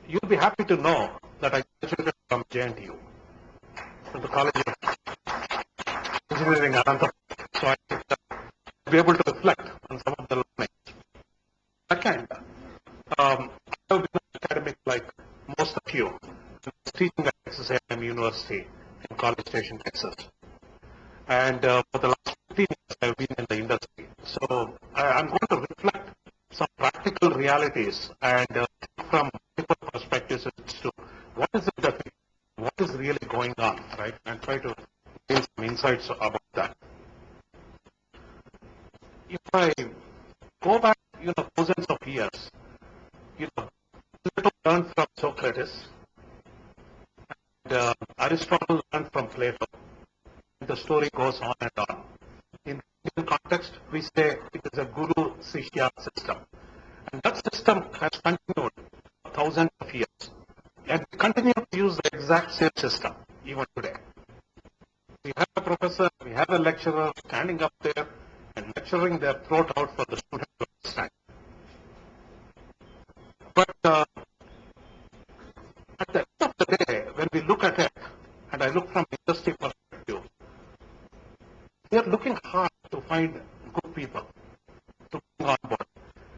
You'll be happy to know that I graduated from JNTU, from the College of Engineering and Anthropology. So I think I'll be able to reflect on some of the learnings. Second, I have been an academic like most of you. I was teaching at Texas A&M University in College Station, Texas. And for the last 15 years, I've been in the industry. So I'm going to reflect some practical realities and from multiple perspectives as to what is it that what is really going on, right? And try to gain some insights about that. If I go back, thousands of years, Plato learned from Socrates, and Aristotle learned from Plato. And the story goes on and on. In Indian context, we say it is a guru-shishya system. And that system has continued for thousands of years. And we continue to use the exact same system even today. We have a professor, we have a lecturer standing up there and lecturing their throat out for the student to understand. But at the end of the day, when we look at it, and I look from industry perspective, we are looking hard to find good people to bring on board.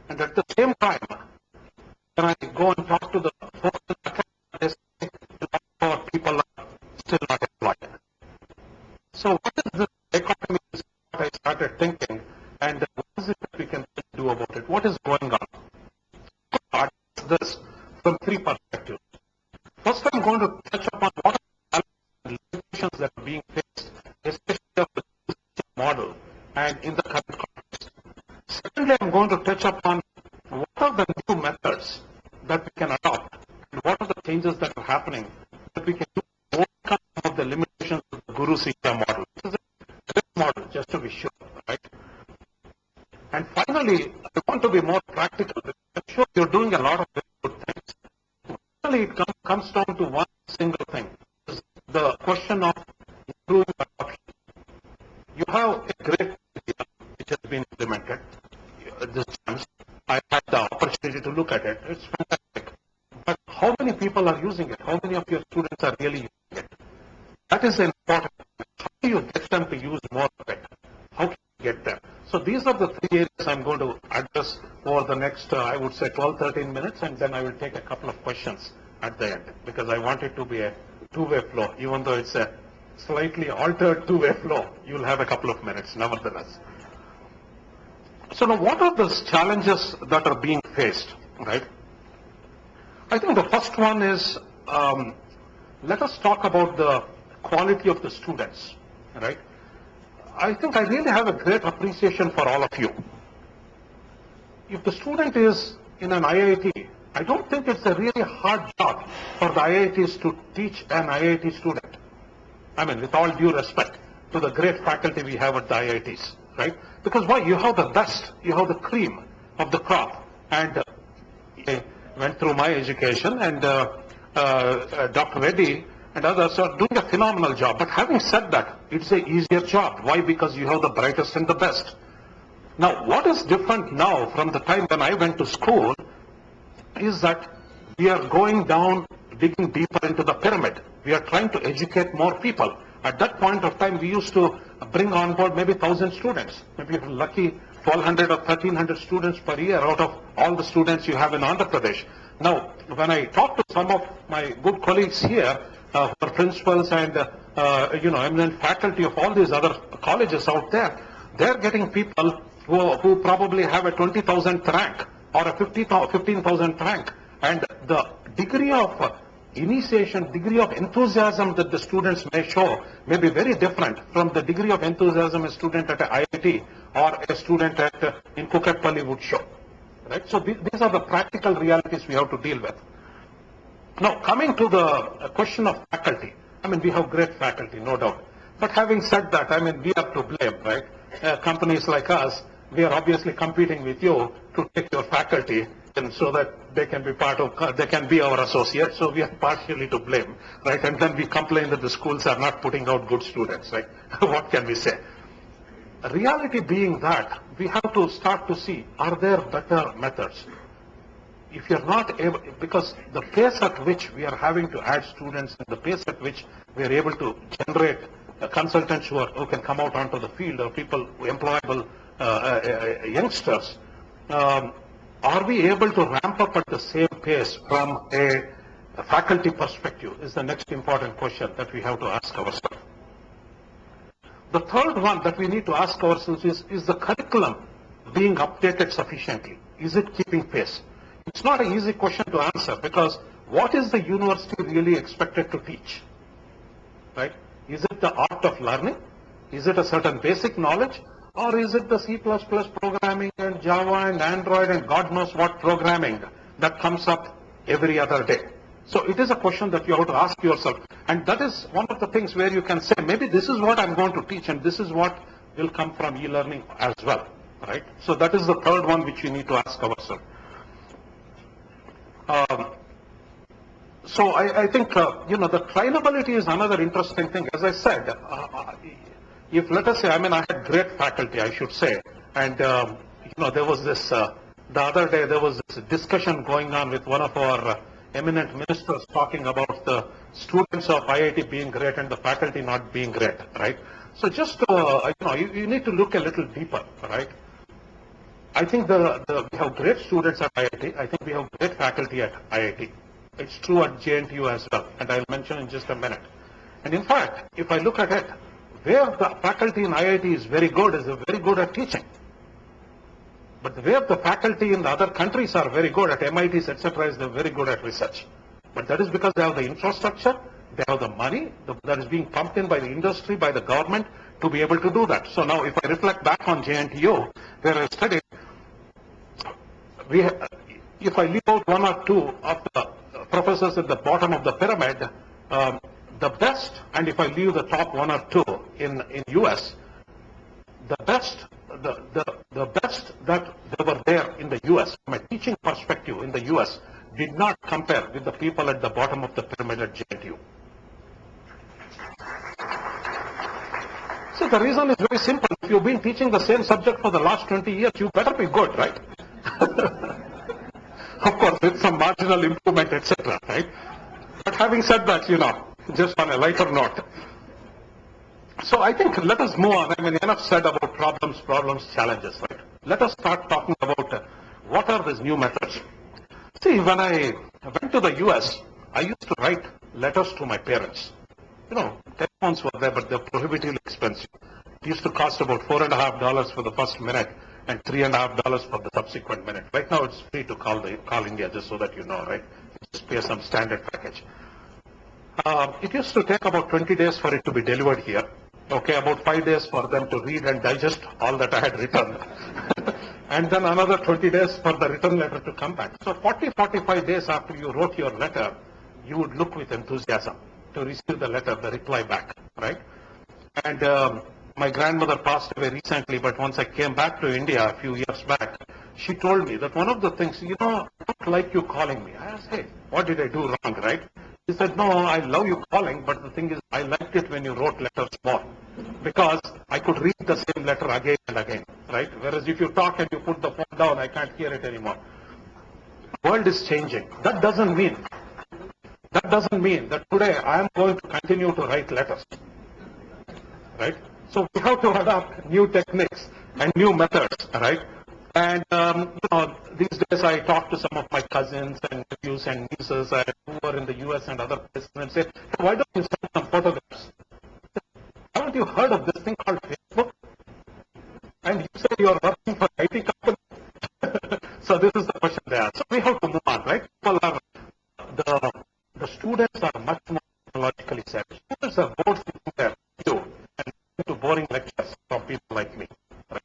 And at the same time, when I go and talk to the folks in the academy, they say a lot of our people are still not employed. So what is this economy is what I started thinking, and what is it that we can do about it? What is going on? I address this from three perspectives. First, I'm going to touch upon what are the limitations that are being faced, especially of the model and in the current context. Secondly, I'm going to touch upon what are the new methods that we can adopt and what are the changes that are happening that we can do to overcome some of the limitations of the guru-shishya model. This is a great model, just to be sure, right? And finally, I want to be more practical. I'm sure you're doing a lot of very good things. Finally, it comes down to one single thing. The question of improving adoption. You have a great idea which has been implemented. This chance, I had the opportunity to look at it. It's fantastic. But how many people are using it? How many of your students are really using it? That is important. How do you get them to use more of it? How can you get them? So these are the three areas I'm going to address over the next, I would say, 12-13 minutes, and then I will take a couple of questions at the end, because I want it to be a two-way flow. Even though it's a slightly altered two-way flow, you'll have a couple of minutes, nevertheless. So now, what are the challenges that are being faced, right? I think the first one is, let us talk about the quality of the students, right? I think I really have a great appreciation for all of you. If the student is in an IIT, I don't think it's a really hard job for the IITs to teach an IIT student. I mean, with all due respect to the great faculty we have at the IITs, right? Because why? You have the best, you have the cream of the crop. And I went through my education, and Dr. Reddy and others are doing a phenomenal job. But having said that, it's an easier job. Why? Because you have the brightest and the best. Now, what is different now from the time when I went to school is that we are going down, digging deeper into the pyramid. We are trying to educate more people. At that point of time, we used to bring on board maybe 1,000 students. Maybe if you're lucky, 1,200 or 1,300 students per year out of all the students you have in Andhra Pradesh. Now, when I talk to some of my good colleagues here, who are principals and eminent faculty of all these other colleges out there, they're getting people who probably have a 20,000th rank or a 15,000th rank, and the degree of initiation, degree of enthusiasm that the students may show may be very different from the degree of enthusiasm a student at an IIT or a student in Kukatpalli would show. Right? So these are the practical realities we have to deal with. Now, coming to the question of faculty, I mean, we have great faculty, no doubt. But having said that, I mean, we are to blame, right? Companies like us, we are obviously competing with you to take your faculty, and so that they can be part of, they can be our associates, so we are partially to blame, right? And then we complain that the schools are not putting out good students, right? What can we say? Reality being that we have to start to see, are there better methods? if you're not able, because the pace at which we are having to add students and the pace at which we are able to generate consultants who can come out onto the field, or people, employable youngsters, are we able to ramp up at the same pace from a faculty perspective is the next important question that we have to ask ourselves. The third one that we need to ask ourselves is the curriculum being updated sufficiently? Is it keeping pace? It's not an easy question to answer, because what is the university really expected to teach? Right? Is it the art of learning? Is it a certain basic knowledge? Or is it the C++ programming and Java and Android and God knows what programming that comes up every other day? So it is a question that you have to ask yourself. And that is one of the things where you can say, maybe this is what I'm going to teach and this is what will come from e-learning as well. Right? So that is the third one which we need to ask ourselves. So I think, the trainability is another interesting thing. As I said, if let us say, I had great faculty, I should say, and, there was this, the other day there was this discussion going on with one of our eminent ministers talking about the students of IIT being great and the faculty not being great, right? So just, you need to look a little deeper, right? I think we have great students at IIT. I think we have great faculty at IIT. It's true at JNTU as well, and I'll mention in just a minute. And in fact, if I look at it, where the faculty in IIT is very good is they're very good at teaching. But where the faculty in the other countries are very good at MITs, etc., is they're very good at research. But that is because they have the infrastructure, they have the money that is being pumped in by the industry, by the government, to be able to do that. So now, if I reflect back on JNTU, where I studied, if I leave out one or two of the professors at the bottom of the pyramid, the best, and if I leave the top one or two in US, the best that they were there in the US, from a teaching perspective in the US, did not compare with the people at the bottom of the pyramid at JNTU. So the reason is very simple. If you've been teaching the same subject for the last 20 years, you better be good, right? Of course, with some marginal improvement, etc., right? But having said that, just on a lighter note. So I think let us move on. Enough said about problems, challenges, right? Let us start talking about what are these new methods. See, when I went to the US, I used to write letters to my parents. Telephones were there, but they're prohibitively expensive. It used to cost about $4.50 for the first minute and $3.50 for the subsequent minute. Right now, it's free to call India, just so that you know, right? You just pay some standard package. It used to take about 20 days for it to be delivered here. Okay, about 5 days for them to read and digest all that I had written. And then another 20 days for the written letter to come back. So 45 days after you wrote your letter, you would look with enthusiasm to receive the letter, the reply back, right? And my grandmother passed away recently, but once I came back to India a few years back, she told me that one of the things, I don't like you calling me. I asked, hey, what did I do wrong, right? She said, no, I love you calling, but the thing is, I liked it when you wrote letters more, because I could read the same letter again and again, right? Whereas if you talk and you put the phone down, I can't hear it anymore. The world is changing. That doesn't mean that today I am going to continue to write letters, right? So we have to adopt new techniques and new methods, right? And, these days I talk to some of my cousins and nephews and nieces who are in the US and other places and say, hey, why don't you send some photographs? Haven't you heard of this thing called Facebook? And you say you're working for an IT company? So this is the question they ask. So we have to move on, right? People are, the students are much more technologically savvy. Students are bored sitting there, and to boring lectures from people like me. Right?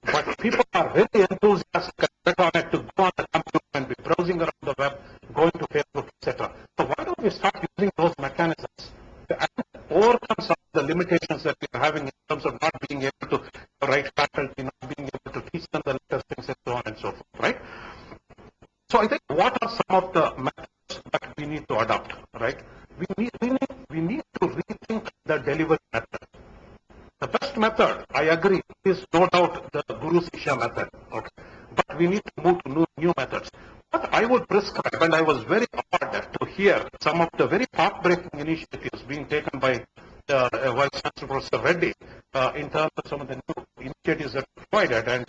But people are very enthusiastic and get on it to go on the computer and be browsing around the web, going to Facebook, etc. So why don't we start using those mechanisms to overcome some of the limitations that we are having in terms of not being able to write faculty, not being able to teach them the latest things, and so on and so forth, right? So I think what are some of the methods that we need to adopt, right? We need to rethink the delivery method. The best method, I agree, is no doubt the Guru Sishya method. Okay, but we need to move to new methods. What I would prescribe hear some of the very path-breaking initiatives being taken by Vice Chancellor Professor Reddy in terms of some of the new initiatives that are provided, and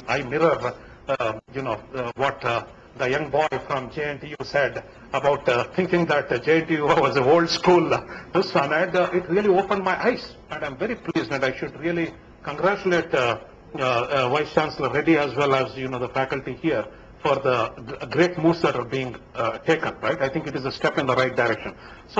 I mirror, what the young boy from JNTU said about thinking that JNTU was an old school. This one, and it really opened my eyes, and I'm very pleased, and I should really congratulate Vice Chancellor Reddy as well as the faculty here for the great moves that are being taken. Right, I think it is a step in the right direction. So